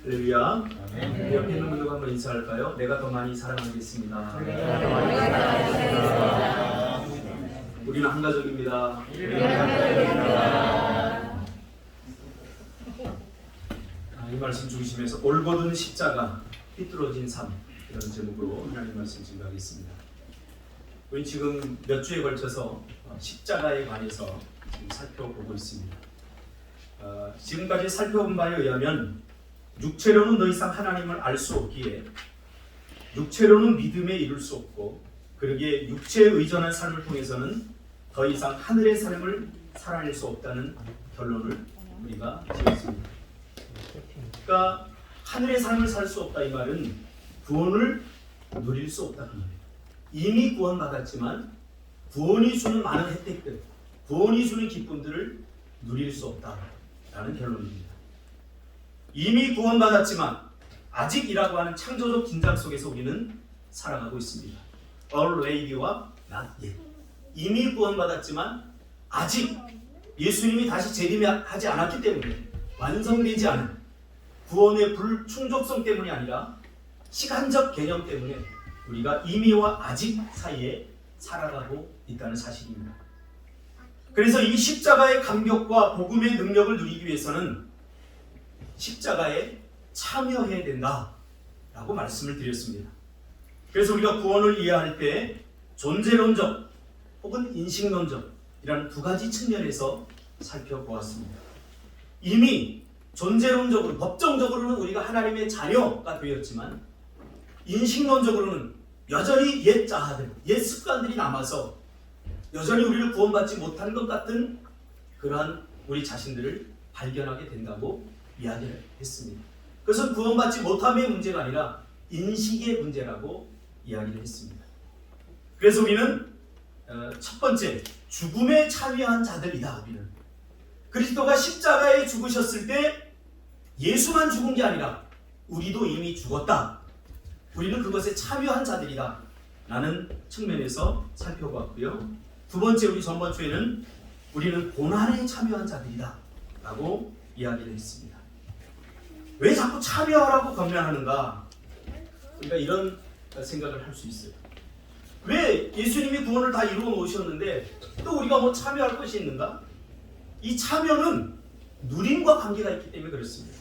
할렐루야. 우리 옆에 있는 분들과 한번 인사할까요? 내가 더 많이 사랑하겠습니다. 우리는 한 가족입니다. 이 말씀 중심에서 올곧은 십자가, 삐뚤어진 삶, 이런 제목으로 하나님 말씀 증거하겠습니다. 우리 지금 몇 주에 걸쳐서 십자가에 관해서 지금 살펴보고 있습니다. 지금까지 살펴본 바에 의하면 육체로는 더 이상 하나님을 알 수 없기에 육체로는 믿음에 이룰 수 없고, 그러기에 육체에 의존한 삶을 통해서는 더 이상 하늘의 삶을 살아낼 수 없다는 결론을 우리가 지었습니다. 그러니까 하늘의 삶을 살 수 없다, 이 말은 구원을 누릴 수 없다는 말이에요. 이미 구원받았지만 구원이 주는 많은 혜택들, 구원이 주는 기쁨들을 누릴 수 없다라는 결론입니다. 이미 구원받았지만 아직이라고 하는 창조적 긴장 속에서 우리는 살아가고 있습니다. already와 not yet. 이미 구원받았지만 아직 예수님이 다시 재림하지 않았기 때문에, 완성되지 않은 구원의 불충족성 때문이 아니라 시간적 개념 때문에 우리가 이미와 아직 사이에 살아가고 있다는 사실입니다. 그래서 이 십자가의 감격과 복음의 능력을 누리기 위해서는 십자가에 참여해야 된다라고 말씀을 드렸습니다. 그래서 우리가 구원을 이해할 때 존재론적 혹은 인식론적이라는 두 가지 측면에서 살펴보았습니다. 이미 존재론적으로, 법정적으로는 우리가 하나님의 자녀가 되었지만, 인식론적으로는 여전히 옛 자아들, 옛 습관들이 남아서 여전히 우리를 구원받지 못한 것 같은 그러한 우리 자신들을 발견하게 된다고 이야기를 했습니다. 그것은 구원받지 못함의 문제가 아니라 인식의 문제라고 이야기를 했습니다. 그래서 우리는 첫 번째, 죽음에 참여한 자들이다. 우리는 그리스도가 십자가에 죽으셨을 때 예수만 죽은 게 아니라 우리도 이미 죽었다. 우리는 그것에 참여한 자들이다 라는 측면에서 살펴봤고요. 두 번째, 우리 전번 주에는 우리는 고난에 참여한 자들이다 라고 이야기를 했습니다. 왜 자꾸 참여하라고 권면하는가? 우리가 이런 생각을 할 수 있어요. 왜 예수님이 구원을 다 이루어 놓으셨는데 또 우리가 뭐 참여할 것이 있는가? 이 참여는 누림과 관계가 있기 때문에 그렇습니다.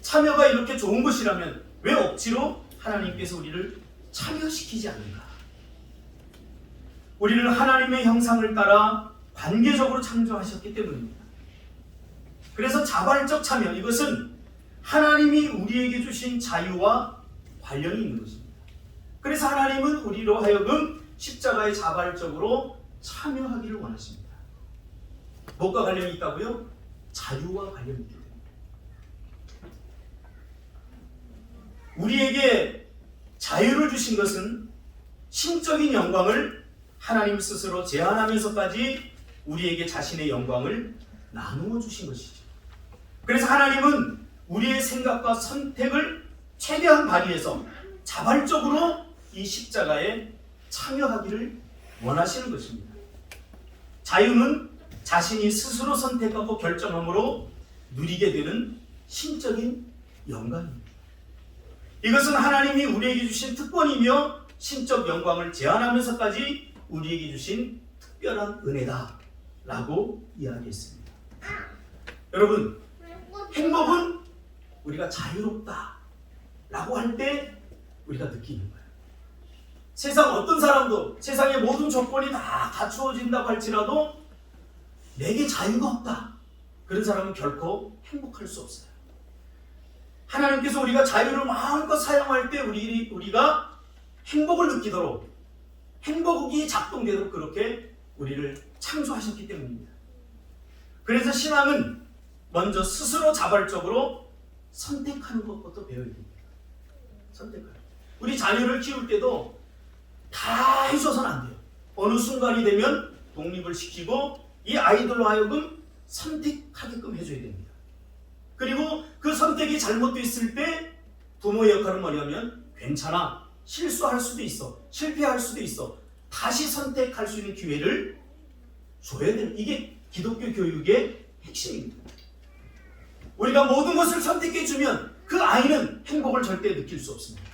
참여가 이렇게 좋은 것이라면 왜 억지로 하나님께서 우리를 참여시키지 않는가? 우리를 하나님의 형상을 따라 관계적으로 창조하셨기 때문입니다. 그래서 자발적 참여, 이것은 하나님이 우리에게 주신 자유와 관련이 있는 것입니다. 그래서 하나님은 우리로 하여금 십자가에 자발적으로 참여하기를 원하십니다. 뭐가 관련이 있다고요? 자유와 관련이 있기 때문에. 우리에게 자유를 주신 것은 신적인 영광을 하나님 스스로 제한하면서까지 우리에게 자신의 영광을 나누어 주신 것이죠. 그래서 하나님은 우리의 생각과 선택을 최대한 발휘해서 자발적으로 이 십자가에 참여하기를 원하시는 것입니다. 자유는 자신이 스스로 선택하고 결정함으로 누리게 되는 신적인 영광입니다. 이것은 하나님이 우리에게 주신 특권이며 신적 영광을 제한하면서까지 우리에게 주신 특별한 은혜다 라고 이야기했습니다. 여러분, 행복은 우리가 자유롭다 라고 할 때 우리가 느끼는 거예요. 세상 어떤 사람도 세상의 모든 조건이 다 갖추어진다고 할지라도 내게 자유가 없다, 그런 사람은 결코 행복할 수 없어요. 하나님께서 우리가 자유를 마음껏 사용할 때 우리가 행복을 느끼도록, 행복이 작동되도록 그렇게 우리를 창조하셨기 때문입니다. 그래서 신앙은 먼저 스스로 자발적으로 선택하는 것부터 배워야 됩니다. 선택하는. 우리 자녀를 키울 때도 다 해줘서는 안 돼요. 어느 순간이 되면 독립을 시키고 이 아이들로 하여금 선택하게끔 해줘야 됩니다. 그리고 그 선택이 잘못됐을 때 부모의 역할은 뭐냐면, 괜찮아, 실수할 수도 있어, 실패할 수도 있어, 다시 선택할 수 있는 기회를 줘야 돼요. 이게 기독교 교육의 핵심입니다. 우리가 모든 것을 선택해 주면 그 아이는 행복을 절대 느낄 수 없습니다.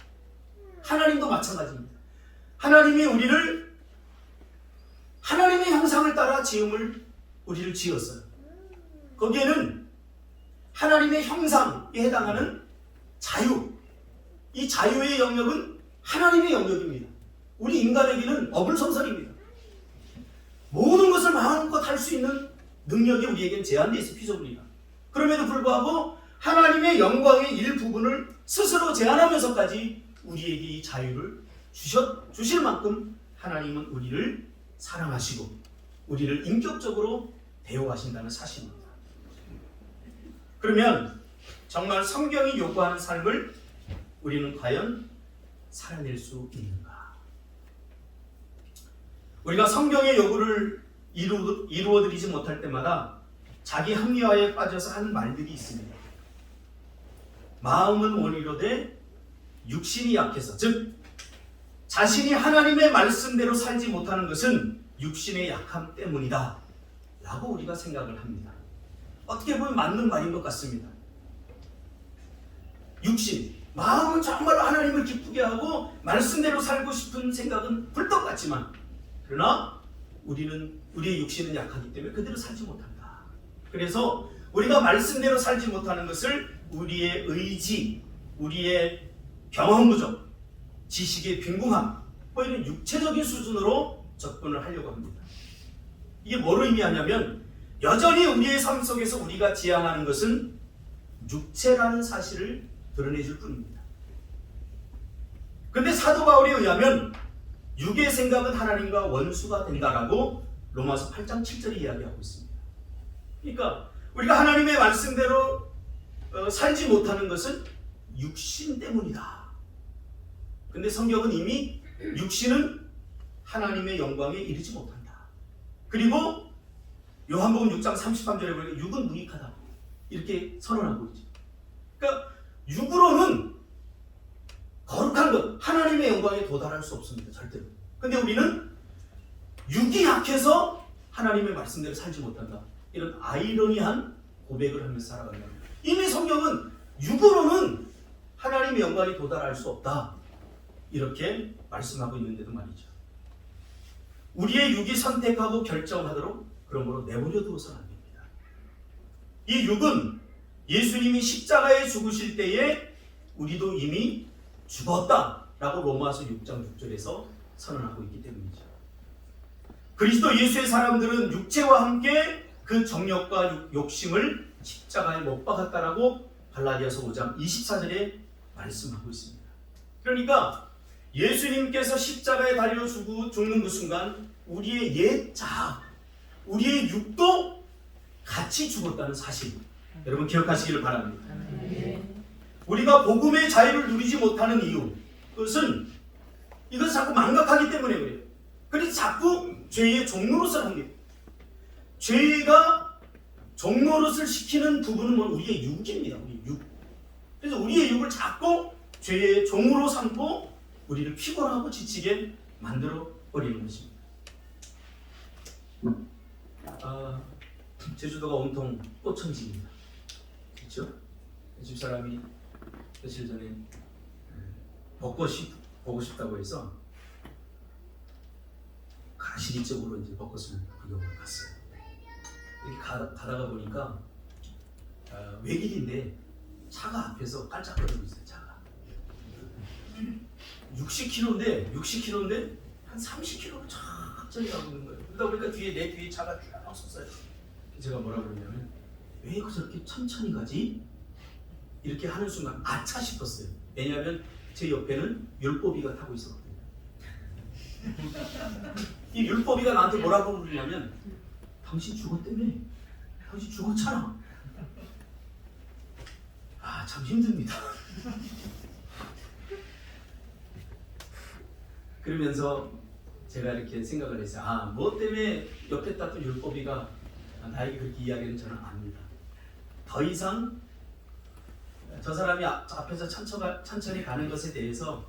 하나님도 마찬가지입니다. 하나님이 우리를 하나님의 형상을 따라 우리를 지었어요. 거기에는 하나님의 형상에 해당하는 자유, 이 자유의 영역은 하나님의 영역입니다. 우리 인간에게는 어불성설입니다. 모든 것을 마음껏 할 수 있는 능력이 우리에겐 제한되어 있어 피조물이라. 그럼에도 불구하고 하나님의 영광의 일부분을 스스로 제한하면서까지 우리에게 이 자유를 주실 만큼 하나님은 우리를 사랑하시고 우리를 인격적으로 대우하신다는 사실입니다. 그러면 정말 성경이 요구하는 삶을 우리는 과연 살아낼 수 있는가? 우리가 성경의 요구를 이루어드리지 못할 때마다 자기 합리화에 빠져서 하는 말들이 있습니다. 마음은 원이로되 육신이 약해서, 즉 자신이 하나님의 말씀대로 살지 못하는 것은 육신의 약함 때문이다 라고 우리가 생각을 합니다. 어떻게 보면 맞는 말인 것 같습니다. 육신, 마음은 정말로 하나님을 기쁘게 하고 말씀대로 살고 싶은 생각은 굴뚝 같지만, 그러나 우리의 육신은 약하기 때문에 그대로 살지 못한다. 그래서 우리가 말씀대로 살지 못하는 것을 우리의 의지, 우리의 경험 부족, 지식의 빈궁함, 이런 육체적인 수준으로 접근을 하려고 합니다. 이게 뭐를 의미하냐면 여전히 우리의 삶 속에서 우리가 지향하는 것은 육체라는 사실을 드러내줄 뿐입니다. 그런데 사도 바울에 의하면 육의 생각은 하나님과 원수가 된다라고 로마서 8장 7절에 이야기하고 있습니다. 그러니까 우리가 하나님의 말씀대로 살지 못하는 것은 육신 때문이다. 근데 성경은 이미 육신은 하나님의 영광에 이르지 못한다. 그리고 요한복음 6장 33절에 보니까 육은 무익하다 이렇게 선언하고 있죠. 그러니까 육으로는 거룩한 것, 하나님의 영광에 도달할 수 없습니다. 절대로. 근데 우리는 육이 약해서 하나님의 말씀대로 살지 못한다. 이런 아이러니한 고백을 하면서 살아간다. 이미 성경은 육으로는 하나님의 영광에 도달할 수 없다. 이렇게 말씀하고 있는데도 말이죠. 우리의 육이 선택하고 결정하도록 그런 거로 내버려 두어서는 안 됩니다. 이 육은 예수님이 십자가에 죽으실 때에 우리도 이미 죽었다라고 로마서 6장 6절에서 선언하고 있기 때문이죠. 그리스도 예수의 사람들은 육체와 함께 그 정욕과 욕심을 십자가에 못 박았다라고 갈라디아서 5장 24절에 말씀하고 있습니다. 그러니까 예수님께서 십자가에 달려 죽는 그 순간 우리의 옛 자아, 우리의 육도 같이 죽었다는 사실, 여러분 기억하시기를 바랍니다. 우리가 복음의 자유를 누리지 못하는 이유, 그것은 이것을 자꾸 망각하기 때문에 그래요. 그래서 자꾸 죄의 종노릇을 합니다. 죄가 종노릇을 시키는 부분은 우리의 육입니다. 우리 육. 그래서 우리의 육을 자꾸 죄의 종으로 삼고 우리를 피곤하고 지치게 만들어 버리는 것입니다. 제주도가 온통 꽃천지입니다. 그렇죠? 집사람이 며칠 전에 벚꽃이 보고 싶다고 해서 가시리 쪽으로 이제 벚꽃을 구경을 갔어요. 이렇게 가다가 보니까 외길인데 차가 앞에서 깔짝거리고 있어요. 차가 60km인데 한 30km로 천천히 가고 있는 거예요. 그러다 보니까 내 뒤에 차가 쭉 섰어요. 제가 뭐라 그러냐면 왜 저렇게 천천히 가지? 이렇게 하는 순간 아차 싶었어요. 왜냐하면 제 옆에는 율법이가 타고 있었거든요. 이 율법이가 나한테 뭐라고 그러냐면 당신 죽었다며. 당신 죽었잖아. 참 힘듭니다. 그러면서 제가 이렇게 생각을 했어요. 뭐 때문에 옆에 탔던 율법이가 나에게 그렇게 이야기는 저는 압니다. 더 이상 저 사람이 앞에서 천천히 가는 것에 대해서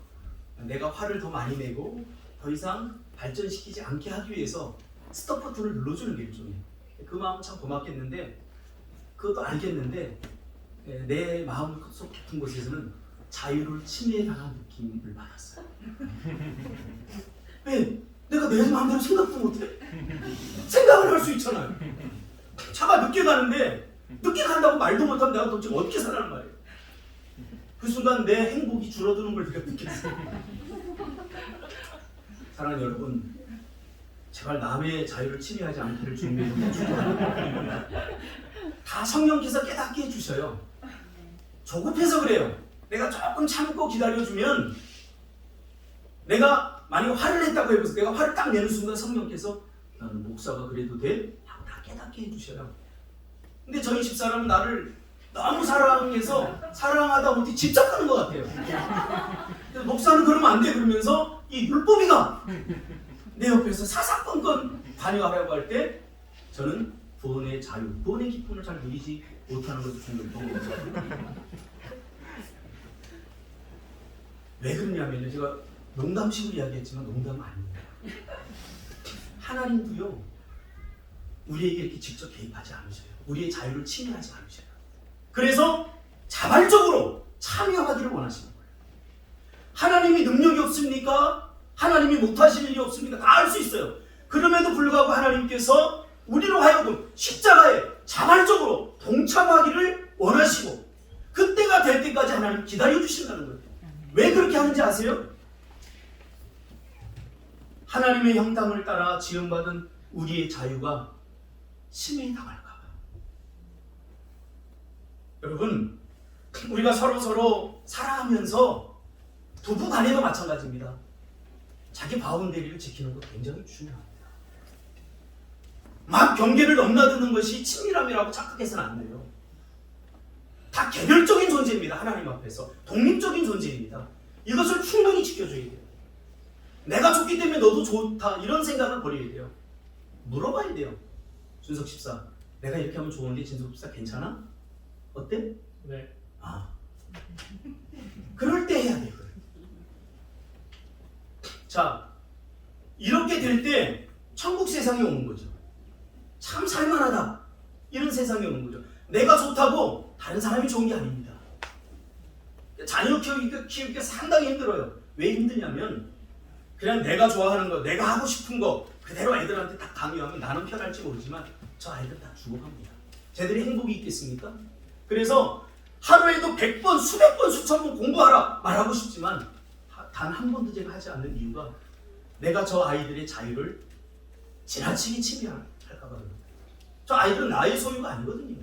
내가 화를 더 많이 내고 더 이상 발전시키지 않게 하기 위해서 스톱 버튼을 눌러주는 게 일종이에요. 그 마음은 참 고맙겠는데, 그것도 알겠는데 내 마음 속 깊은 곳에서는 자유를 침해당한 느낌을 받았어요. 왜? 내가 내 마음대로 생각도 못해? 생각을 할 수 있잖아요. 차가 늦게 가는데 늦게 간다고 말도 못하면 내가 도대체 어떻게 살라는 말이에요. 그 순간 내 행복이 줄어드는 걸 내가 느꼈어요. 사랑하는 여러분, 제발 남의 자유를 침해하지 않기를 주님의 축복합니다. 다 성령께서 깨닫게 해주셔요. 조급해서 그래요. 내가 조금 참고 기다려주면, 내가 만약에 화를 냈다고 해보세요. 내가 화를 딱 내는 순간 성령께서 나는 목사가 그래도 돼? 하고 다 깨닫게 해주셔요. 근데 저희 집사람은 나를 너무 사랑해서 사랑하다 못해 집착하는 것 같아요. 그래서 목사는 그러면 안 돼 그러면서 이 율법이가 내 옆에서 사사건건 관여하려고 할 때 저는 구원의 자유, 구원의 기쁨을 잘 누리지 못하는 것을 중요한 거죠. 왜 그러냐면요, 제가 농담식으로 이야기했지만 농담은 아닙니다. 하나님도요, 우리에게 이렇게 직접 개입하지 않으셔요. 우리의 자유를 침해하지 않으셔요. 그래서 자발적으로 참여하기를 원하시는 거예요. 하나님이 능력이 없습니까? 하나님이 못하실 일이 없습니까? 다 할 수 있어요. 그럼에도 불구하고 하나님께서 우리로 하여금 십자가에 자발적으로 동참하기를 원하시고, 그때가 될 때까지 하나님 기다려주신다는 거예요. 왜 그렇게 하는지 아세요? 하나님의 형상을 따라 지음받은 우리의 자유가 침해당할까 봐. 여러분, 우리가 서로 사랑하면서 부부 간에도 마찬가지입니다. 자기 바운더리를 지키는 것 굉장히 중요합니다. 막 경계를 넘나드는 것이 친밀함이라고 착각해서는 안 돼요. 다 개별적인 존재입니다. 하나님 앞에서 독립적인 존재입니다. 이것을 충분히 지켜줘야 돼요. 내가 좋기 때문에 너도 좋다 이런 생각을 버려야 돼요. 물어봐야 돼요. 준석 집사, 내가 이렇게 하면 좋은데 진석 집사 괜찮아? 어때? 네. 아, 그럴 때 해야 돼요. 자, 이렇게 될 때 천국 세상이 오는 거죠. 참 살만하다 이런 세상이 오는 거죠. 내가 좋다고 다른 사람이 좋은 게 아닙니다. 자녀 키우기가 상당히 힘들어요. 왜 힘드냐면 그냥 내가 좋아하는 거, 내가 하고 싶은 거 그대로 애들한테 딱 강요하면 나는 편할지 모르지만 저 아이들 다 죽어갑니다. 쟤들이 행복이 있겠습니까? 그래서 하루에도 100번, 수백 번, 수천 번 공부하라 말하고 싶지만 단 한 번도 제가 하지 않는 이유가 내가 저 아이들의 자유를 지나치게 침해할까 봐요. 저 아이들은 나의 소유가 아니거든요.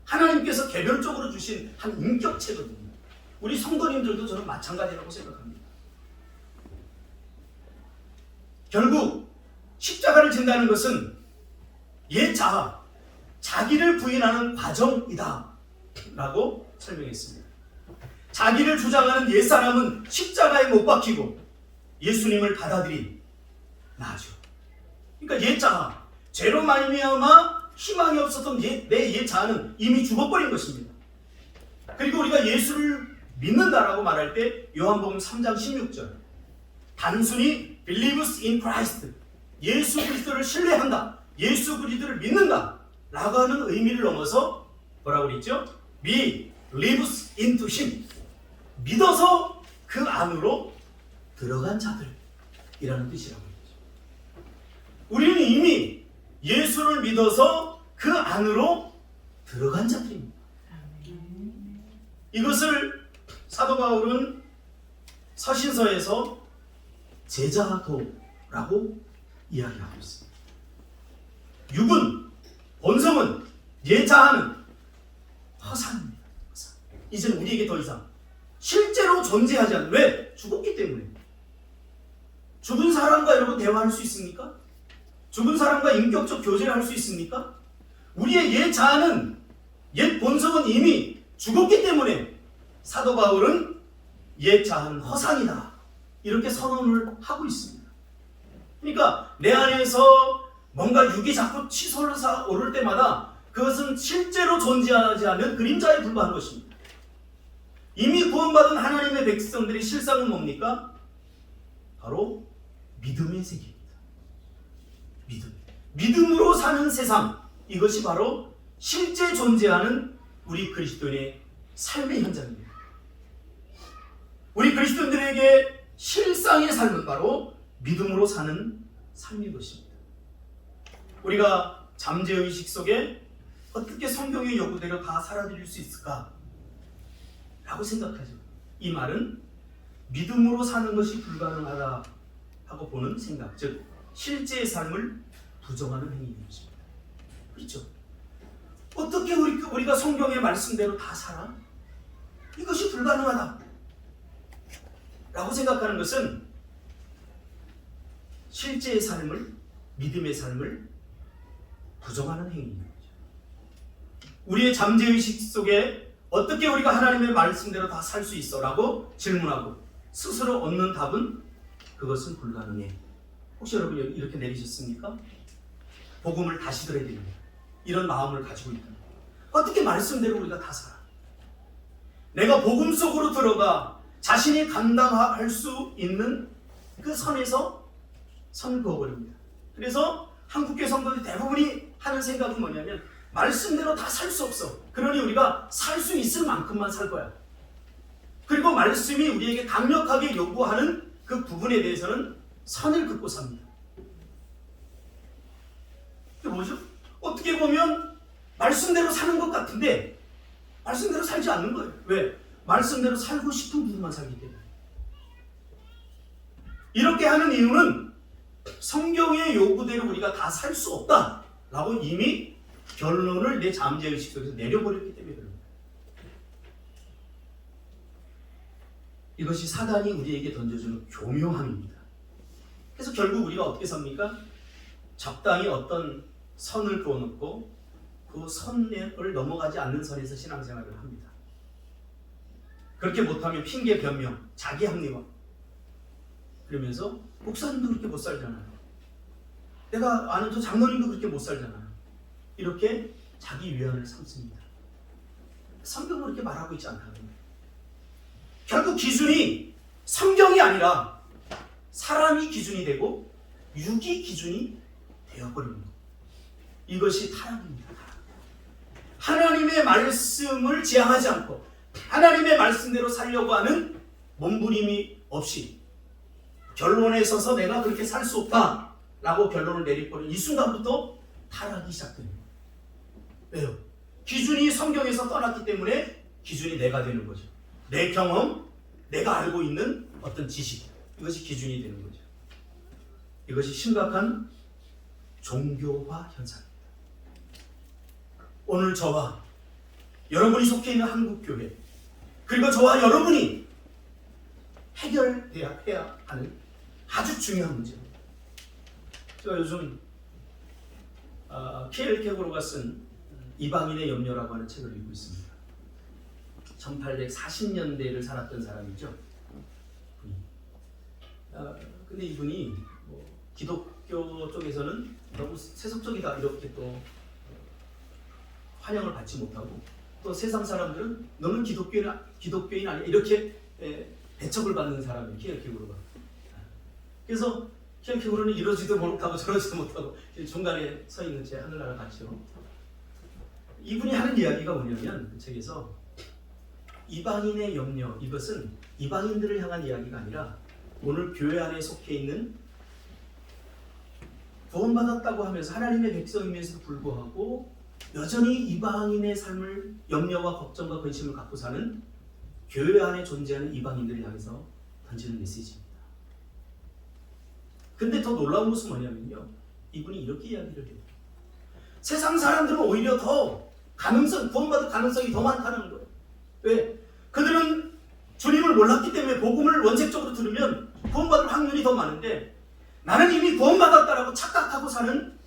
하나님께서 개별적으로 주신 한 인격체거든요. 우리 성도님들도 저는 마찬가지라고 생각합니다. 결국 십자가를 진다는 것은 옛 자아, 자기를 부인하는 과정이다 라고 설명했습니다. 자기를 주장하는 옛사람은 십자가에 못 박히고 예수님을 받아들인 나죠. 그러니까 옛 자아, 죄로 말미암아 희망이 없었던 내 옛 자아는 이미 죽어버린 것입니다. 그리고 우리가 예수를 믿는다라고 말할 때 요한복음 3장 16절 단순히 believes in Christ, 예수 그리스도를 신뢰한다, 예수 그리스도를 믿는다 라고 하는 의미를 넘어서 뭐라고 그랬죠? believes into him, 믿어서 그 안으로 들어간 자들이라는 뜻이라고 했죠. 우리는 이미 예수를 믿어서 그 안으로 들어간 자들입니다. 이것을 사도 바울은 서신서에서 제자도라고 이야기하고 있습니다. 육은, 본성은, 예자하는 허상입니다. 허상. 이제는 우리에게 더 이상 실제로 존재하지 않는, 왜? 죽었기 때문에. 죽은 사람과 여러분 대화할 수 있습니까? 죽은 사람과 인격적 교제를 할 수 있습니까? 우리의 옛 자아는, 옛 본성은 이미 죽었기 때문에 사도 바울은 옛 자아는 허상이다 이렇게 선언을 하고 있습니다. 그러니까 내 안에서 뭔가 육이 자꾸 치솟아 오를 때마다 그것은 실제로 존재하지 않는 그림자에 불과한 것입니다. 이미 구원받은 하나님의 백성들의 실상은 뭡니까? 바로 믿음의 세계입니다. 믿음으로 사는 세상, 이것이 바로 실제 존재하는 우리 그리스도인의 삶의 현장입니다. 우리 그리스도인들에게 실상의 삶은 바로 믿음으로 사는 삶인 것입니다. 우리가 잠재의식 속에 어떻게 성경의 요구대로 다 살아드릴 수 있을까? 라고 생각하죠. 이 말은 믿음으로 사는 것이 불가능하다 하고 보는 생각, 즉 실제의 삶을 부정하는 행위인 것입니다. 그렇죠? 어떻게 우리가 성경의 말씀대로 다 살아? 이것이 불가능하다 라고 생각하는 것은 실제의 삶을, 믿음의 삶을 부정하는 행위인 거죠. 우리의 잠재의식 속에 어떻게 우리가 하나님의 말씀대로 다 살 수 있어? 라고 질문하고 스스로 얻는 답은 그것은 불가능해. 혹시 여러분 이렇게 내리셨습니까? 복음을 다시 들어야 됩니다. 이런 마음을 가지고 있다. 어떻게 말씀대로 우리가 다 살아? 내가 복음 속으로 들어가 자신이 감당할 수 있는 그 선에서 선을 그어버립니다. 그래서 한국교회 성도들 대부분이 하는 생각은 뭐냐면 말씀대로 다 살 수 없어. 그러니 우리가 살 수 있을 만큼만 살 거야. 그리고 말씀이 우리에게 강력하게 요구하는 그 부분에 대해서는 선을 긋고 삽니다. 그게 뭐죠? 어떻게 보면 말씀대로 사는 것 같은데 말씀대로 살지 않는 거예요. 왜? 말씀대로 살고 싶은 부분만 살기 때문에. 이렇게 하는 이유는 성경의 요구대로 우리가 다 살 수 없다라고 이미 결론을 내 잠재의식 속에서 내려버렸기 때문에 그런 거예요. 이것이 사단이 우리에게 던져주는 교묘함입니다. 그래서 결국 우리가 어떻게 삽니까? 적당히 어떤 선을 그어놓고 그 선을 넘어가지 않는 선에서 신앙생활을 합니다. 그렇게 못하면 핑계 변명, 자기 합리화. 그러면서 목사님도 그렇게 못 살잖아요. 내가 아는 저 장로님도 그렇게 못 살잖아요. 이렇게 자기 위안을 삼습니다. 성경은 그렇게 말하고 있지 않다는 거예요. 결국 기준이 성경이 아니라 사람이 기준이 되고 육이 기준이 되어버리는 것. 이것이 타락입니다. 하나님의 말씀을 지향하지 않고 하나님의 말씀대로 살려고 하는 몸부림이 없이 결론에 서서 내가 그렇게 살 수 없다라고 결론을 내리버린 이 순간부터 타락이 시작됩니다. 왜요? 기준이 성경에서 떠났기 때문에 기준이 내가 되는 거죠. 내 경험, 내가 알고 있는 어떤 지식, 이것이 기준이 되는 거죠. 이것이 심각한 종교화 현상입니다. 오늘 저와 여러분이 속해 있는 한국교회, 그리고 저와 여러분이 해결해야 하는 아주 중요한 문제입니다. 제가 요즘 K.L. 케고로가 쓴 이방인의 염려라고 하는 책을 읽고 있습니다. 1840년대를 살았던 사람이죠. 근데 이분이 기독교 쪽에서는 너무 세속적이다 이렇게 또 환영을 받지 못하고, 또 세상 사람들은 너는 기독교인 아니야 이렇게 배척을 받는 사람이에요. K.L. 케고로가. 그래서 K.L. 케고로는 이러지도 못하고 저러지도 못하고 중간에 서 있는 제 하늘나라 같이요. 이분이 하는 이야기가 뭐냐면 그 책에서 이방인의 염려, 이것은 이방인들을 향한 이야기가 아니라 오늘 교회 안에 속해 있는 구원받았다고 하면서 하나님의 백성임에도 불구하고 여전히 이방인의 삶을 염려와 걱정과 근심을 갖고 사는 교회 안에 존재하는 이방인들을 향해서 던지는 메시지입니다. 근데 더 놀라운 것은 뭐냐면요, 이분이 이렇게 이야기를 해요. 세상 사람들은 오히려 더 구원받을 가능성이 더 많다는 거예요. 왜? 그들은 주님을 몰랐기 때문에 복음을 원색적으로 들으면 구원받을 확률이 더 많은데, 나는 이미 구원받았다라고 착각하고 사는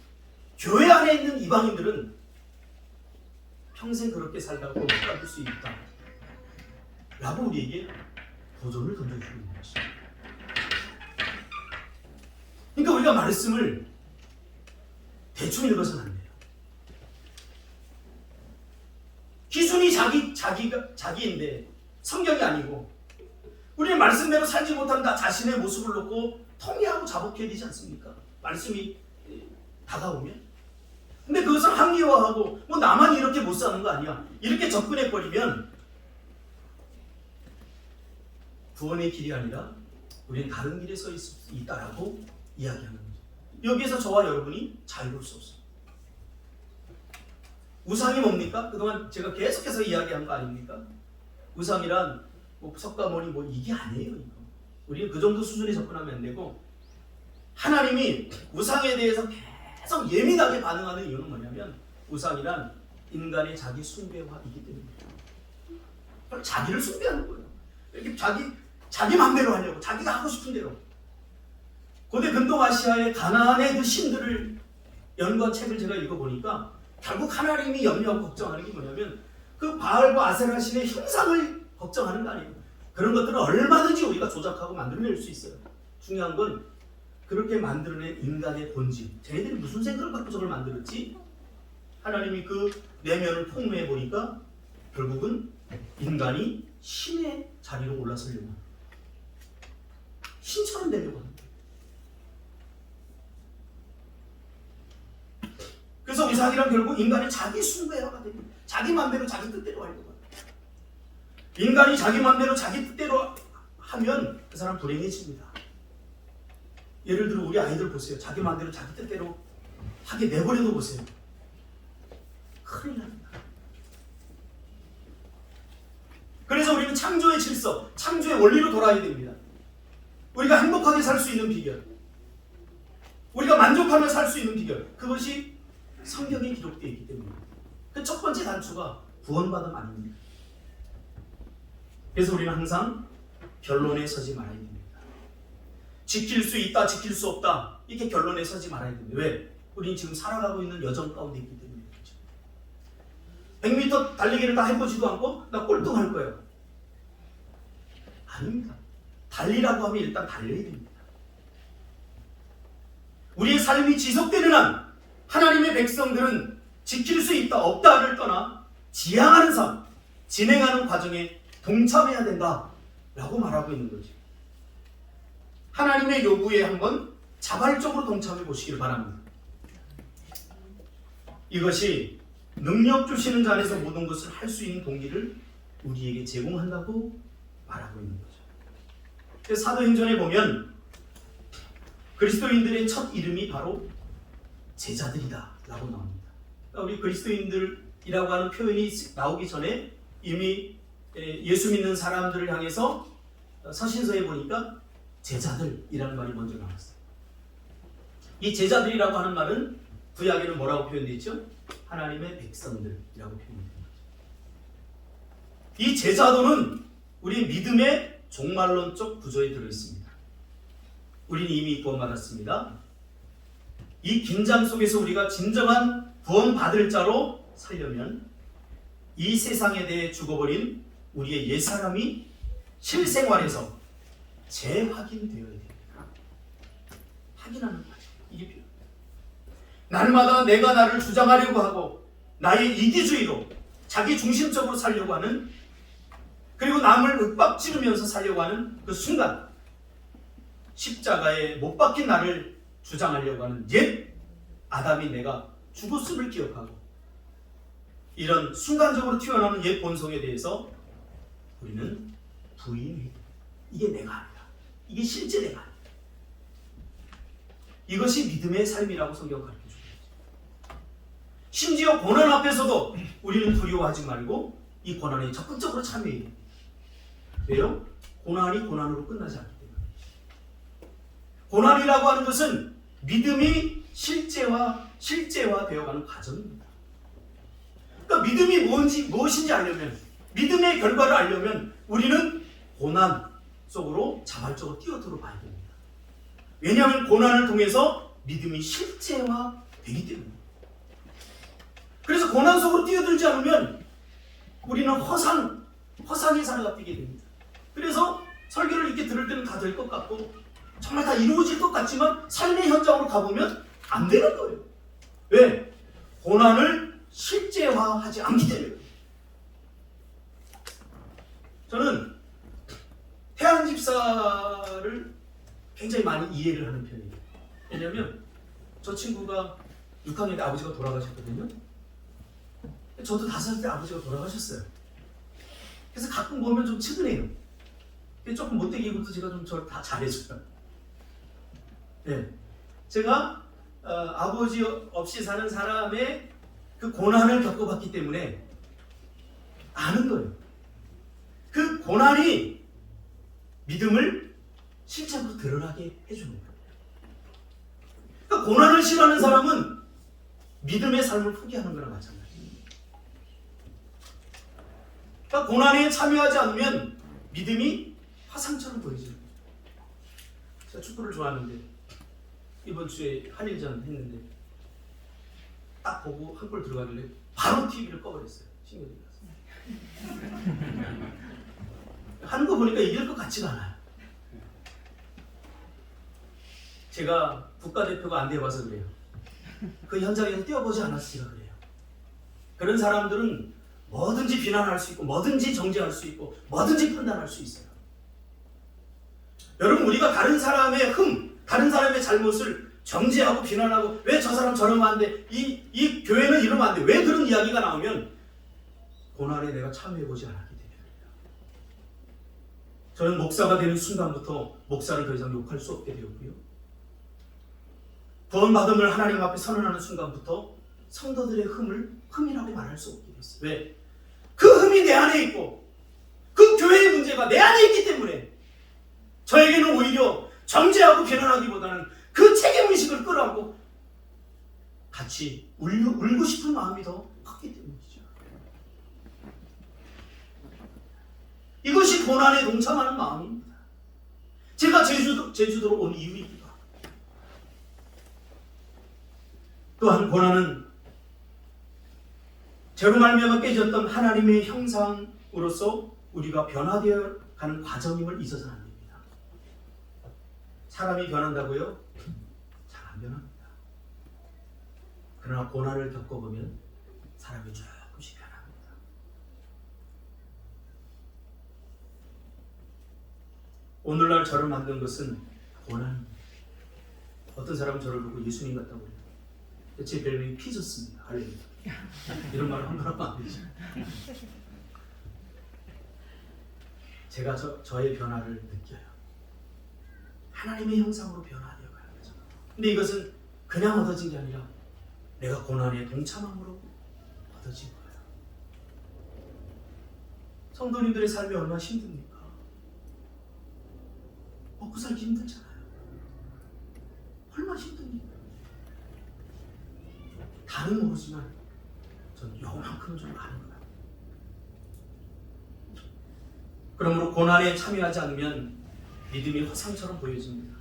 교회 안에 있는 이방인들은 평생 그렇게 살다가 구원받을 수 있다 라고 우리에게 도전을 던져주고 있는 것입니다. 그러니까 우리가 말씀을 대충 읽어서는 안 돼요. 기준이 자기인데 성경이 아니고, 우리는 말씀대로 살지 못한다 자신의 모습을 놓고 통회하고 자복해야 되지 않습니까? 말씀이 다가오면 근데 그것을 합리화하고 뭐 나만 이렇게 못 사는 거 아니야, 이렇게 접근해버리면 구원의 길이 아니라 우리는 다른 길에 서 있다라고 이야기하는 거죠. 여기에서 저와 여러분이 자유로울 수 없어요. 우상이 뭡니까? 그동안 제가 계속해서 이야기한 거 아닙니까? 우상이란 뭐 석가모니 뭐 이게 아니에요. 이거. 우리는 그 정도 수준에 접근하면 안 되고, 하나님이 우상에 대해서 계속 예민하게 반응하는 이유는 뭐냐면, 우상이란 인간의 자기 숭배화이기 때문이에요. 자기를 숭배하는 거예요. 이렇게 자기 맘대로 하려고, 자기가 하고 싶은 대로. 고대 근동아시아의 가나안의 그 신들을 연구한 책을 제가 읽어보니까 결국 하나님이 염려하고 걱정하는 게 뭐냐면, 그 바알과 아세라 신의 형상을 걱정하는 거 아니에요. 그런 것들은 얼마든지 우리가 조작하고 만들어낼 수 있어요. 중요한 건 그렇게 만들어낸 인간의 본질, 쟤네들이 무슨 생각을 갖고 저걸 만들었지? 하나님이 그 내면을 폭로해 보니까 결국은 인간이 신의 자리로 올라서려고 합니다. 신처럼 되려고 합니다. 그래서 우상이란 결국 인간이 자기 숭배화가 됩니다. 자기 마음대로 자기 뜻대로 하려고 합니다. 인간이 자기 마음대로 자기 뜻대로 하면 그 사람 불행해집니다. 예를 들어 우리 아이들 보세요. 자기 마음대로 자기 뜻대로 하게 내버려둬 보세요. 큰일 납니다. 그래서 우리는 창조의 질서, 창조의 원리로 돌아야 됩니다. 우리가 행복하게 살 수 있는 비결, 우리가 만족하며 살 수 있는 비결, 그것이 성경에 기록되어 있기 때문입니다. 그 첫 번째 단초가 구원받음 아닙니다. 그래서 우리는 항상 결론에 서지 말아야 됩니다. 지킬 수 있다, 지킬 수 없다, 이렇게 결론에 서지 말아야 됩니다. 왜? 우리는 지금 살아가고 있는 여정 가운데 있기 때문에 그렇죠. 100m 달리기를 다 해보지도 않고 나 꼴등할 거예요. 아닙니다. 달리라고 하면 일단 달려야 됩니다. 우리의 삶이 지속되는 한 하나님의 백성들은 지킬 수 있다, 없다를 떠나 지향하는 삶, 진행하는 과정에 동참해야 된다라고 말하고 있는 거죠. 하나님의 요구에 한번 자발적으로 동참해 보시기를 바랍니다. 이것이 능력 주시는 자 안에서 모든 것을 할 수 있는 동기를 우리에게 제공한다고 말하고 있는 거죠. 사도행전에 보면 그리스도인들의 첫 이름이 바로 제자들이다 라고 나옵니다. 그러니까 우리 그리스도인들이라고 하는 표현이 나오기 전에 이미 예수 믿는 사람들을 향해서 서신서에 보니까 제자들이라는 말이 먼저 나왔어요. 이 제자들이라고 하는 말은 구약에는 뭐라고 표현되어 있죠? 하나님의 백성들이라고 표현됩니다. 이 제자도는 우리 믿음의 종말론적 구조에 들어있습니다. 우리는 이미 구원받았습니다. 이 긴장 속에서 우리가 진정한 구원받을 자로 살려면 이 세상에 대해 죽어버린 우리의 옛사람이 실생활에서 재확인되어야 됩니다. 확인하는 거죠. 이게 필요해요. 날마다 내가 나를 주장하려고 하고 나의 이기주의로 자기 중심적으로 살려고 하는, 그리고 남을 윽박지르면서 살려고 하는 그 순간 십자가에 못 박힌 나를 주장하려고 하는 옛 아담이 내가 죽었음을 기억하고 이런 순간적으로 튀어나오는 옛 본성에 대해서 우리는 부인해. 이게 내가 아니다. 이게 실제 내가 아니다. 이것이 믿음의 삶이라고 성경 가르쳐주고 있습니다. 심지어 고난 앞에서도 우리는 두려워하지 말고 이 고난에 적극적으로 참여해야 됩니다. 왜요? 고난이 고난으로 끝나지 않기 때문에. 고난이라고 하는 것은 믿음이 실제화되어가는 과정입니다. 그러니까 믿음이 무엇인지 알려면, 믿음의 결과를 알려면 우리는 고난 속으로 자발적으로 뛰어들어 봐야 됩니다. 왜냐하면 고난을 통해서 믿음이 실제화되기 때문입니다. 그래서 고난 속으로 뛰어들지 않으면 우리는 허상의 살아가 뛰게 됩니다. 그래서 설교를 이렇게 들을 때는 다 될 것 같고 정말 다 이루어질 것 같지만 삶의 현장으로 가보면 안 되는 거예요. 왜? 고난을 실제화하지 않기 때문에. 저는 태양 집사를 굉장히 많이 이해를 하는 편이에요. 왜냐하면 저 친구가 6학년 때 아버지가 돌아가셨거든요. 저도 5살 때 아버지가 돌아가셨어요. 그래서 가끔 보면 좀 측은해요. 조금 못되게 입어도 제가 좀 저를 다 잘해줘요. 네. 제가 아버지 없이 사는 사람의 그 고난을 겪어봤기 때문에 아는 거예요. 그 고난이 믿음을 실제로 드러나게 해주는 거예요. 그러니까 고난을 싫어하는 사람은 믿음의 삶을 포기하는 거랑 마찬가지예요. 그러니까 고난에 참여하지 않으면 믿음이 화상처럼 보이죠. 제가 축구를 좋아하는데 이번 주에 한일전 했는데 딱 보고 한 골 들어가길래 바로 TV를 꺼버렸어요. 신경이 나서. 하는 거 보니까 이길 것 같지가 않아요. 제가 국가대표가 안 되어봐서 그래요. 그 현장에서 뛰어보지 않아서 제가 그래요. 그런 사람들은 뭐든지 비난할 수 있고 뭐든지 정죄할 수 있고 뭐든지 판단할 수 있어요. 여러분, 우리가 다른 사람의 다른 사람의 잘못을 정죄하고 비난하고 왜 저 사람 저러면 안 돼? 이 교회는 이러면 안 돼. 왜 그런 이야기가 나오면 고난에 내가 참여해보지 않았기 때문입니다. 저는 목사가 되는 순간부터 목사를 더 이상 욕할 수 없게 되었고요. 구원받음을 하나님 앞에 선언하는 순간부터 성도들의 흠이라고 말할 수 없게 됐어요. 왜? 그 흠이 내 안에 있고 그 교회의 문제가 내 안에 있기 때문에 저에게는 오히려 정죄하고 비난하기보다는 그 책임의식을 끌어안고 같이 울고 싶은 마음이 더 컸기 때문이죠. 이것이 고난에 동참하는 마음입니다. 제가 제주도로 온 이유이기도 합니다. 또한 고난은 죄로 말미암아 깨졌던 하나님의 형상으로서 우리가 변화되어 가는 과정임을 잊어서는 안 됩니다. 사람이 변한다고요? 잘 안 변합니다. 그러나 고난을 겪어보면 사람이 조금씩 변합니다. 오늘날 저를 만든 것은 고난입니다. 어떤 사람은 저를 보고 예수님 같다고 그래요. 제 별명이 피졌습니다. 할렐루야. 이런 말을 함부로 하면 안 되죠. 제가 저의 변화를 느껴요. 하나님의 형상으로 변화되어 가는 거죠. 근데 이것은 그냥 얻어진 게 아니라 내가 고난에 동참함으로 얻어진 거예요. 성도님들의 삶이 얼마나 힘듭니까? 먹고 살기 힘들잖아요. 얼마나 힘듭니까? 다는 모르지만 전 요만큼은 좀 아는 거예요. 그러므로 고난에 참여하지 않으면 믿음이 화상처럼 보여집니다.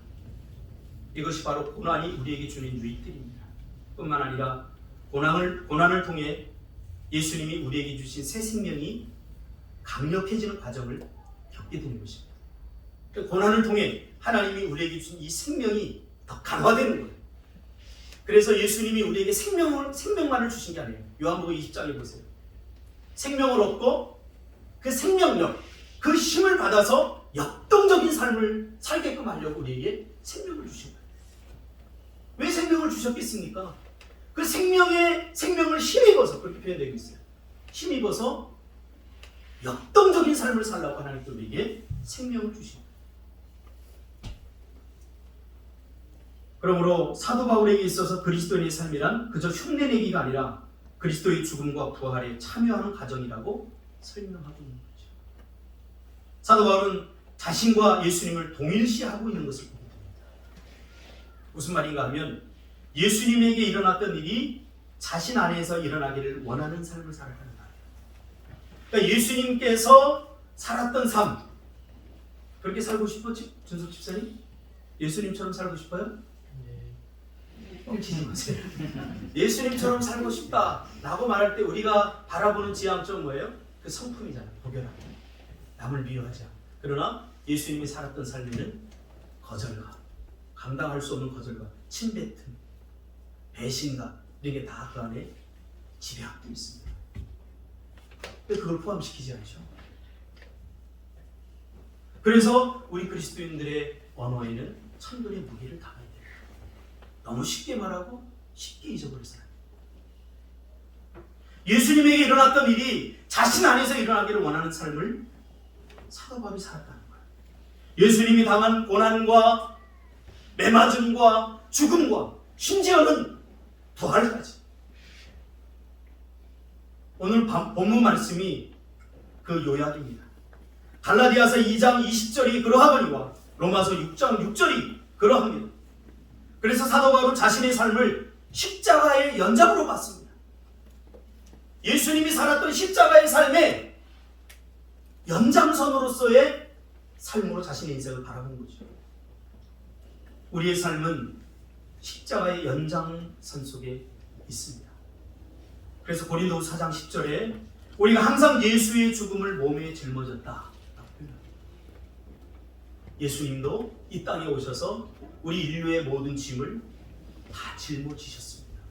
이것이 바로 고난이 우리에게 주는 유익들입니다. 뿐만 아니라 고난을 통해 예수님이 우리에게 주신 새 생명이 강력해지는 과정을 겪게 되는 것입니다. 고난을 통해 하나님이 우리에게 주신 이 생명이 더 강화되는 거예요. 그래서 예수님이 우리에게 생명만을 주신 게 아니에요. 요한복음 20장에 보세요. 생명을 얻고 그 생명력, 그 힘을 받아서 역동적인 삶을 살게끔 하려고 우리에게 생명을 주신 거예요. 왜 생명을 주셨겠습니까? 그 생명을 힘입어서, 그렇게 표현되고 있어요. 힘입어서 역동적인 삶을 살라고 하나님께 우리에게 생명을 주신 거예요. 그러므로 사도 바울에게 있어서 그리스도인의 삶이란 그저 흉내내기가 아니라 그리스도의 죽음과 부활에 참여하는 과정이라고 설명하고 있는 거죠. 사도 바울은 자신과 예수님을 동일시하고 있는 것을 보게 됩니다. 무슨 말인가 하면 예수님에게 일어났던 일이 자신 안에서 일어나기를 원하는 삶을 살아가는 말이에요. 그러니까 예수님께서 살았던 삶, 그렇게 살고 싶어? 준석 집사님? 예수님처럼 살고 싶어요? 뻥치지 마세요. 예수님처럼 살고 싶다라고 말할 때 우리가 바라보는 지향점 뭐예요? 그 성품이잖아요. 보결함. 남을 미워하지 않고. 그러나 예수님이 살았던 삶에는 거절감, 감당할 수 없는 거절감, 침뱉음, 배신감, 이런 게 다 그 안에 집약되어 있습니다. 왜 그걸 포함시키지 않죠? 그래서 우리 그리스도인들의 언어에는 천군의 무게를 담아야 돼요. 너무 쉽게 말하고 쉽게 잊어버릴 사람. 예수님에게 일어났던 일이 자신 안에서 일어나기를 원하는 삶을 사도 바울이 살았다는 거예요. 예수님이 당한 고난과 매맞음과 죽음과 심지어는 부활까지. 오늘 본문 말씀이 그 요약입니다. 갈라디아서 2장 20절이 그러하거니와 로마서 6장 6절이 그러합니다. 그래서 사도 바울은 자신의 삶을 십자가의 연장으로 봤습니다. 예수님이 살았던 십자가의 삶의 연장선으로서의 삶으로 자신의 인생을 바라본 거죠. 우리의 삶은 십자가의 연장선 속에 있습니다. 그래서 고린도후서 4장 10절에 우리가 항상 예수의 죽음을 몸에 짊어졌다. 예수님도 이 땅에 오셔서 우리 인류의 모든 짐을 다 짊어지셨습니다.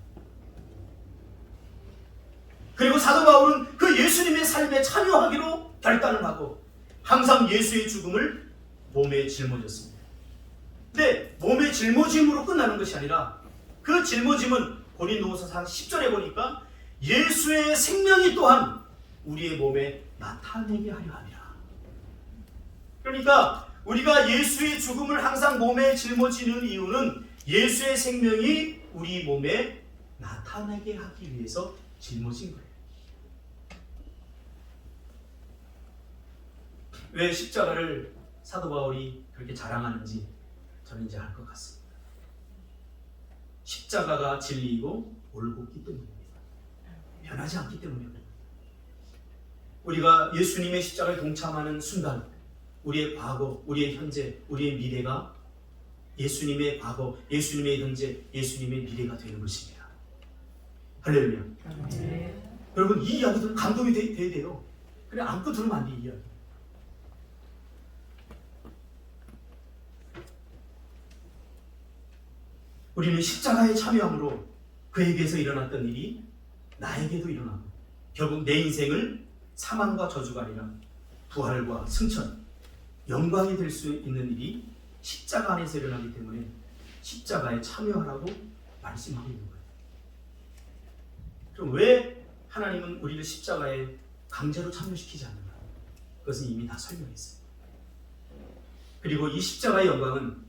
그리고 사도 바울은 그 예수님의 삶에 참여하기로 결단을 하고 항상 예수의 죽음을 몸에 짊어졌습니다. 근데 몸에 짊어짐으로 끝나는 것이 아니라 그 짊어짐은 고린도후서 4장 10절에 보니까 예수의 생명이 또한 우리의 몸에 나타내게 하려 함이라. 그러니까 우리가 예수의 죽음을 항상 몸에 짊어지는 이유는 예수의 생명이 우리 몸에 나타나게 하기 위해서 짊어진 거예요. 왜 십자가를 사도 바울이 그렇게 자랑하는지 저는 이제 알 것 같습니다. 십자가가 진리이고 올곧기 때문입니다. 변하지 않기 때문입니다. 우리가 예수님의 십자가에 동참하는 순간 우리의 과거, 우리의 현재, 우리의 미래가 예수님의 과거, 예수님의 현재, 예수님의 미래가 되는 것입니다. 할렐루야. 여러분 이 이야기도 감동이 돼야 돼요. 그냥 안고 들으면 안 돼, 이 이야기. 우리는 십자가에 참여함으로 그에게서 일어났던 일이 나에게도 일어나고 결국 내 인생을 사망과 저주가 아니라 부활과 승천, 영광이 될 수 있는 일이 십자가 안에서 일어나기 때문에 십자가에 참여하라고 말씀하고 있는 거예요. 그럼 왜 하나님은 우리를 십자가에 강제로 참여시키지 않는가? 그것은 이미 다 설명했어요. 그리고 이 십자가의 영광은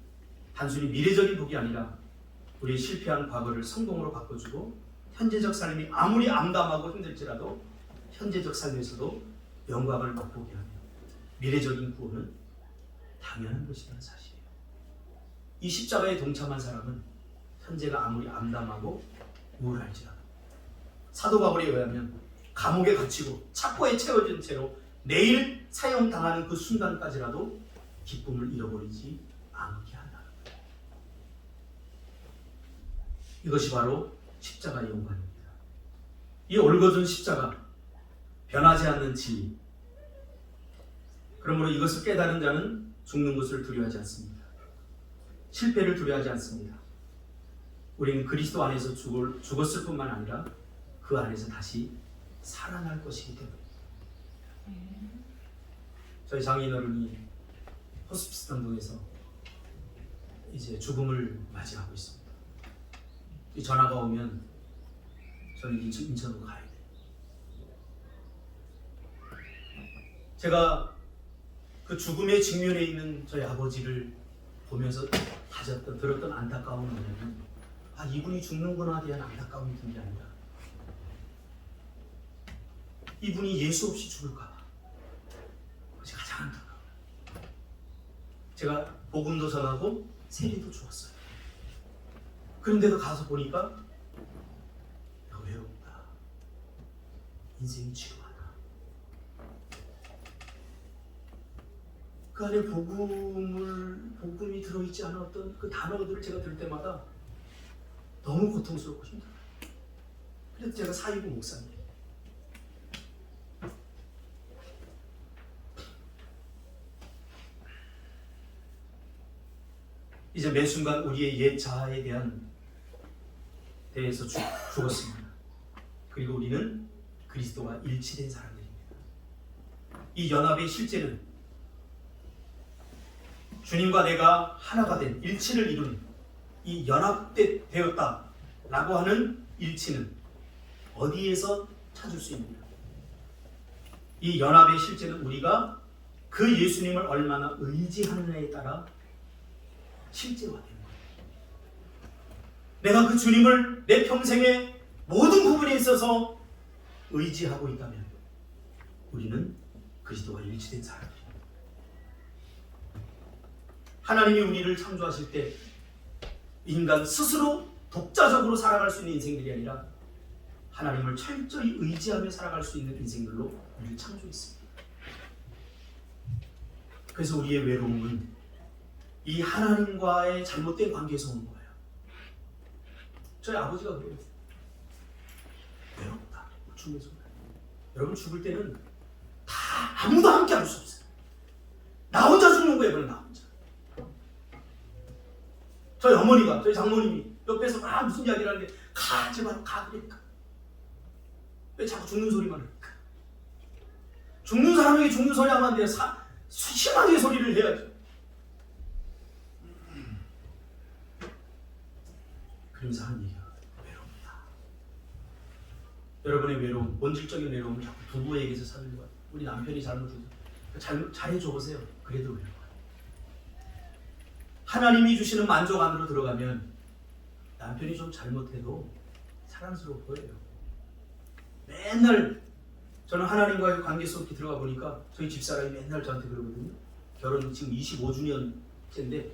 단순히 미래적인 복이 아니라 우리의 실패한 과거를 성공으로 바꿔주고 현재적 삶이 아무리 암담하고 힘들지라도 현재적 삶에서도 영광을 맛보게 하며 미래적인 구원은 당연한 것이라는 사실이에요. 이 십자가에 동참한 사람은 현재가 아무리 암담하고 우울할지라도 사도 바울에 의하면 감옥에 갇히고 착고에 채워진 채로 내일 사형당하는 그 순간까지라도 기쁨을 잃어버리지 않게 한다는 거예요. 이것이 바로 십자가의 영광입니다. 이 올곧은 십자가, 변하지 않는 진리. 그러므로 이것을 깨달은 자는 죽는 것을 두려워하지 않습니다. 실패를 두려워하지 않습니다. 우리는 그리스도 안에서 죽었을 뿐만 아니라 그 안에서 다시 살아날 것이기 때문입니다. 저희 장인 어른이 호스피스 등등에서 이제 죽음을 맞이하고 있습니다. 이 전화가 오면 저는 인천으로 가야 돼요. 제가 그 죽음의 직면에 있는 저희 아버지를 보면서 들었던 안타까움은 뭐냐면 이분이 죽는구나 대한 안타까움이 든 게 아니라 이분이 예수 없이 죽을까봐 그것이 가장 안타까워요. 제가 복음도 전하고 세례도 주었어요. 그런데도 가서 보니까 내가 외롭다. 인생이 지루하다. 그 안에 복음이 들어있지 않았던 그 단어들을 제가 들을 때마다 너무 고통스럽고 힘들어요. 그래서 제가 사이고 목사님. 이제 매 순간 우리의 옛 자아에 대해서 죽었습니다. 그리고 우리는 그리스도와 일치된 사람들입니다. 이 연합의 실제는 주님과 내가 하나가 된 일치를 이룬 이 연합되었다. 라고 하는 일치는 어디에서 찾을 수 있느냐? 이 연합의 실제는 우리가 그 예수님을 얼마나 의지하느냐에 따라 실제화되는 거예요. 내가 그 주님을 내 평생의 모든 부분에 있어서 의지하고 있다면 우리는 그리스도와 일치된 사람들입니다. 하나님이 우리를 창조하실 때 인간 스스로 독자적으로 살아갈 수 있는 인생들이 아니라 하나님을 철저히 의지하며 살아갈 수 있는 인생들로 우리를 창조했습니다. 그래서 우리의 외로움은 이 하나님과의 잘못된 관계에서 오는 거예요. 저희 아버지가 그래요. 외롭다. 죽으면서 그래요. 여러분 죽을 때는 다 아무도 함께 할 수 없어요. 나 혼자 죽는 거예요. 그럼 나 혼자. 저희 어머니가, 저희 장모님이 옆에서 막 무슨 이야기를 하는데 가 제발 가 그러니까. 왜 자꾸 죽는 소리만 할까? 죽는 사람에게 죽는 소리 하면 안 돼요. 심하게 소리를 해야죠. 그러면서 하는 얘기가 외롭다. 여러분의 외로움, 본질적인 외로움은 자꾸 부부에게서 찾는 거예요. 우리 남편이 잘해줘 보세요. 그래도 외로워요. 하나님이 주시는 만족 안으로 들어가면 남편이 좀 잘못해도 사랑스러워 보여요. 맨날 저는 하나님과의 관계 속에 들어가 보니까 저희 집사람이 맨날 저한테 그러거든요. 결혼 지금 25주년째인데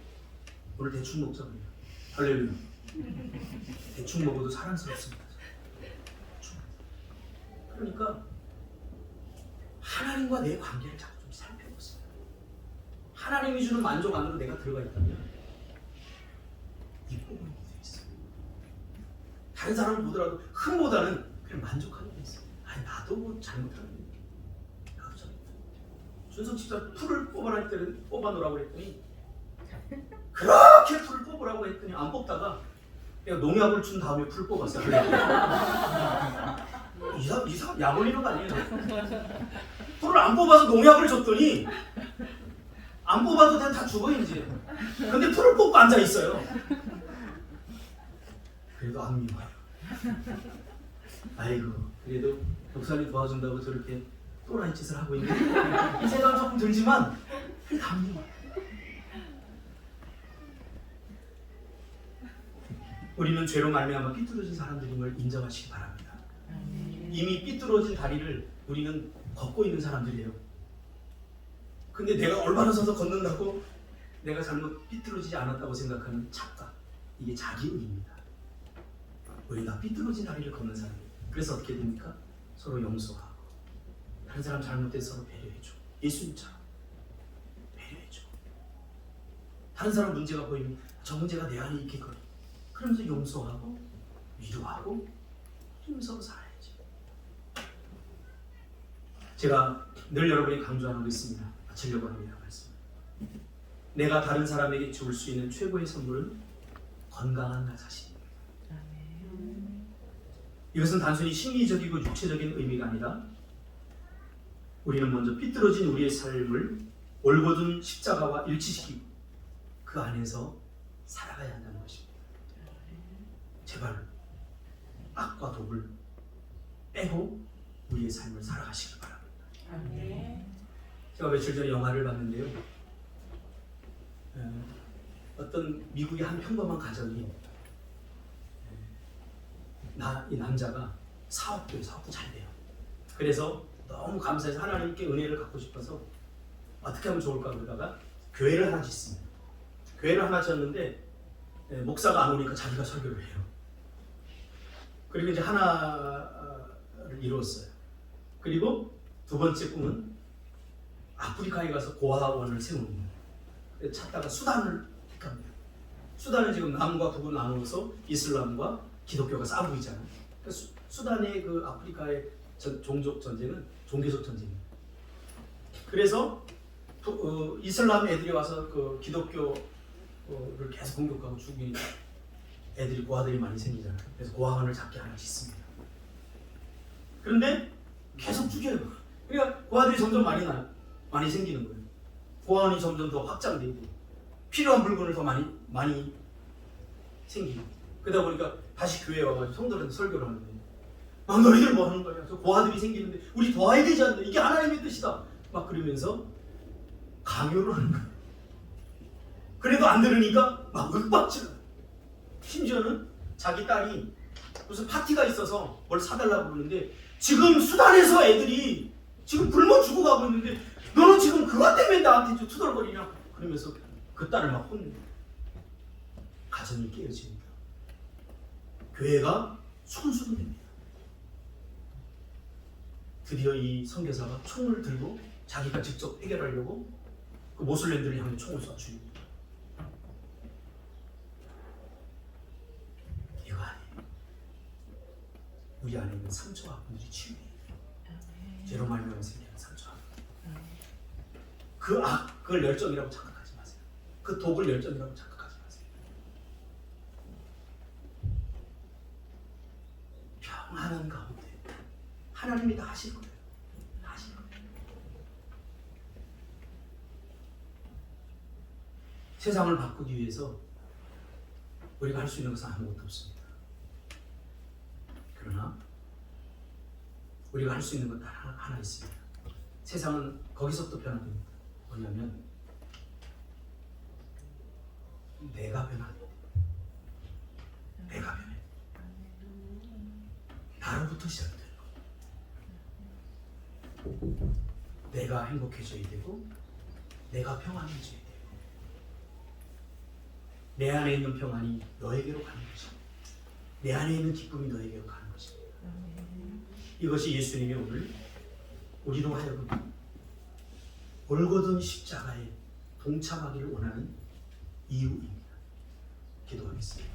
오늘 대충 먹자 그래요. 할렐루야. 대충 먹어도 사랑스럽습니다. 그러니까 하나님과 내 관계를 자꾸 좀 살펴보세요. 하나님이 주는 만족 안으로 내가 들어가 있다면 이뻐 보이게 돼 있어요. 다른 사람을 보더라도 흠보다는 그냥 만족하게 돼 있어요. 아니 나도 뭐 잘못하는데 나도 잘못해. 준석 집사 풀을 뽑아라 했더니 뽑아놓으라고 했더니 그렇게 풀을 뽑으라고 했더니 안 뽑다가 내가 농약을 준 다음에 풀 뽑았어요. 이상 약 올리는 거 아니에요? 풀을 안 뽑아서 농약을 줬더니 안 뽑아도 그냥 다 죽어요 이제. 근데 풀을 뽑고 앉아 있어요. 그래도 안 미워요. 아이고 그래도 목사님 도와준다고 저렇게 또라이 짓을 하고 있는데 이 생각은 조금 들지만 그래도 안 미워요. 우리는 죄로 말미암아 삐뚤어진 사람들임을 인정하시기 바랍니다. 이미 삐뚤어진 다리를 우리는 걷고 있는 사람들이에요. 근데 내가 얼마나 서서 걷는다고 내가 잘못 삐뚤어지지 않았다고 생각하는 착각, 이게 자기의입니다. 우리가 삐뚤어진 다리를 걷는 사람이에요. 그래서 어떻게 됩니까? 서로 용서하고 다른 사람 잘못돼서 서로 배려해줘. 예수님처럼 배려해줘. 다른 사람 문제가 보이면 저 문제가 내 안에 있겠거든. 그러면서 용서하고 위로하고 서로 살아야지. 제가 늘 여러분이 강조하는 거 있습니다. 마치려고 합니다. 말씀. 내가 다른 사람에게 줄 수 있는 최고의 선물은 건강한 나 자신입니다. 이것은 단순히 심리적이고 육체적인 의미가 아니라 우리는 먼저 삐뚤어진 우리의 삶을 올곧은 십자가와 일치시키고 그 안에서 살아가야 한다는 것입니다. 제발 악과 독을 빼고 우리의 삶을 살아가시기 바랍니다. 제가 며칠 전에 영화를 봤는데요. 어떤 미국의 한 평범한 가정이 이 남자가 사업도 잘 돼요. 그래서 너무 감사해서 하나님께 은혜를 갖고 싶어서 어떻게 하면 좋을까 그러다가 교회를 하나 짓습니다. 교회를 하나 짓는데 목사가 안 오니까 자기가 설교를 해요. 그리고 이제 하나를 이루었어요. 그리고 두 번째 꿈은 아프리카에 가서 고아원을 세우는 거예요. 찾다가 수단을 택합니다. 수단은 지금 남과 북으로 나누어서 이슬람과 기독교가 싸우고 있잖아요. 수단의 그 아프리카의 종족 전쟁은 종교적 전쟁입니다. 그래서 이슬람 애들이 와서 그 기독교를 계속 공격하고 죽이니까 애들이 고아들이 많이 생기잖아요. 그래서 고아원을 작게 하나 짓습니다. 그런데 계속 죽여요. 그러니까 고아들이 점점 많이 생기는 거예요. 고아원이 점점 더 확장되고 필요한 물건을 더 많이 생기고 그러다 보니까 다시 교회에 와가지고 성도들한테 설교를 하는데 너희들 뭐 하는 거냐? 저 고아들이 생기는데 우리 도와야 되지 않나? 이게 하나님의 뜻이다. 막 그러면서 강요를 하는 거예요. 그래도 안 들으니까 막 윽박질러. 심지어는 자기 딸이 무슨 파티가 있어서 뭘 사달라고 그러는데 지금 수단에서 애들이 지금 굶어 죽어가고 있는데 너는 지금 그것 때문에 나한테 투덜거리냐? 그러면서 그 딸을 막 혼내. 가정이 깨어집니다. 교회가 손수건됩니다. 드디어 이 선교사가 총을 들고 자기가 직접 해결하려고 그 모슬렘들을 향해 총을 쏴 죽입니다. 이거 아니에요. 우리 안에 있는 상처와 아픔들이 치유해요. 죄로 말미암아 생기는 상처와 그 악을 열정이라고 착각하지 마세요. 그 독을 열정이라고 착각하지 마세요. 평안한 가운데 하나님이 다 하실 거예요. 다 하실 거예요. 세상을 바꾸기 위해서 우리가 할 수 있는 것은 아무것도 없습니다. 그러나 우리가 할 수 있는 것 하나 있습니다. 세상은 거기서부터 변화됩니다. 뭐냐면 내가 변화돼요. 내가 변해. 나로부터 시작돼요. 내가 행복해져야 되고 내가 평안해져야 돼요. 내 안에 있는 평안이 너에게로 가는 것입니다. 내 안에 있는 기쁨이 너에게로 가는 것입니다. 이것이 예수님이 오늘 우리로 하여금 골고든 십자가에 동참하기를 원하는 이유입니다. 기도하겠습니다.